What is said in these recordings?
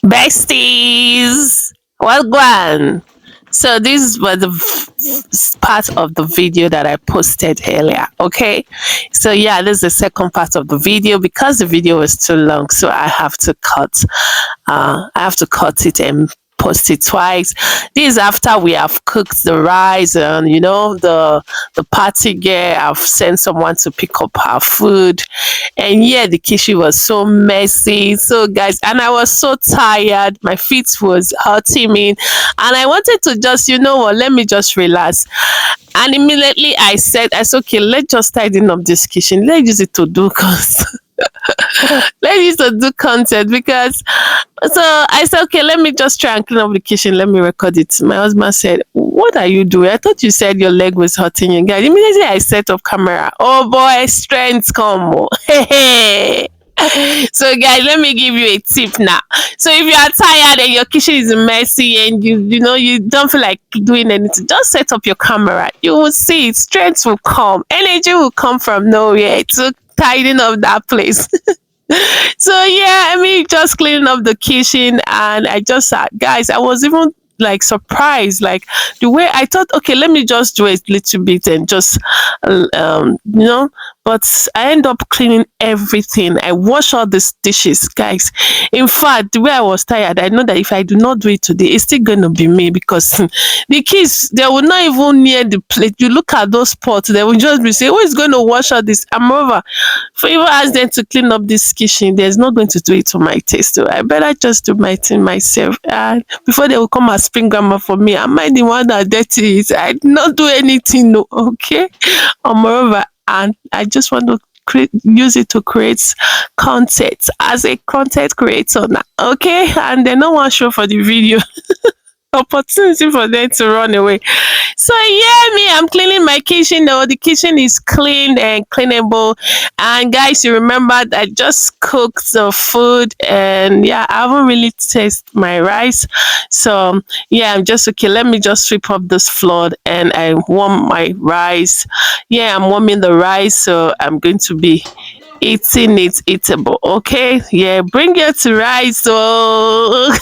Besties, well gone. So this was the part of the video that I posted earlier. Okay, so yeah, this is the second part of the video because the video was too long, so I have to cut. I have to cut it and post it twice. This is after we have cooked the rice and the party girl. I've sent someone to pick up her food, and yeah, the kitchen was so messy. So guys, and I was so tired. My feet was hurting me, and I wanted to just let me just relax. And immediately I said, okay, let's just tidy up this kitchen. Let's use it to do cause let's use it to do content because so I said, okay, let me just try and clean up the kitchen. Let me record it. My husband said, what are you doing? I thought you said your leg was hurting you. Guys, immediately I set up camera. Oh boy, strength come. Oh. Hey. So guys, let me give you a tip now. So if you are tired and your kitchen is messy and you don't feel like doing anything, just set up your camera. You will see strength will come. Energy will come from nowhere to tidying up that place. So yeah, I mean, just cleaning up the kitchen, and I just guys, I was even like surprised, like the way I thought, okay, let me just do a little bit and just, but I end up cleaning everything. I wash all these dishes, guys. In fact, the way I was tired, I know that if I do not do it today, it's still gonna be me because the kids they will not even near the plate. You look at those pots, they will just be saying, who is going to wash all this? I'm over. For even ask them to clean up this kitchen, there's not going to do it to my taste. So I better just do my thing myself. And before they will come and spring grammar for me, am I the one that dirty it? I did not do anything, no, okay? Or moreover, and I just want to use it to create content as a content creator now, okay? And they no one show for the video. Opportunity for them to run away. So yeah, me, I'm cleaning my kitchen now. The kitchen is clean and cleanable. And guys, you remember I just cooked the food, and yeah, I haven't really tasted my rice. So yeah, I'm just okay. Let me just sweep up this floor and I warm my rice. Yeah, I'm warming the rice, so I'm going to be eating it eatable. Okay, yeah, bring it to rice. So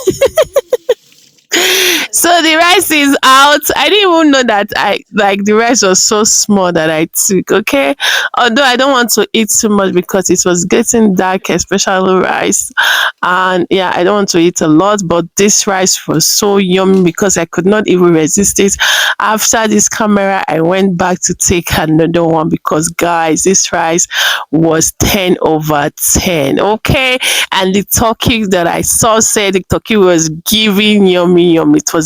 so the rice is out. I didn't even know that I like the rice was so small that I took. Okay, although I don't want to eat too much because it was getting dark, especially rice, and yeah, I don't want to eat a lot. But this rice was so yummy because I could not even resist it. After this camera, I went back to take another one because guys, this rice was 10/10. Okay, and the turkey that I saw said the turkey was giving yummy yum. It was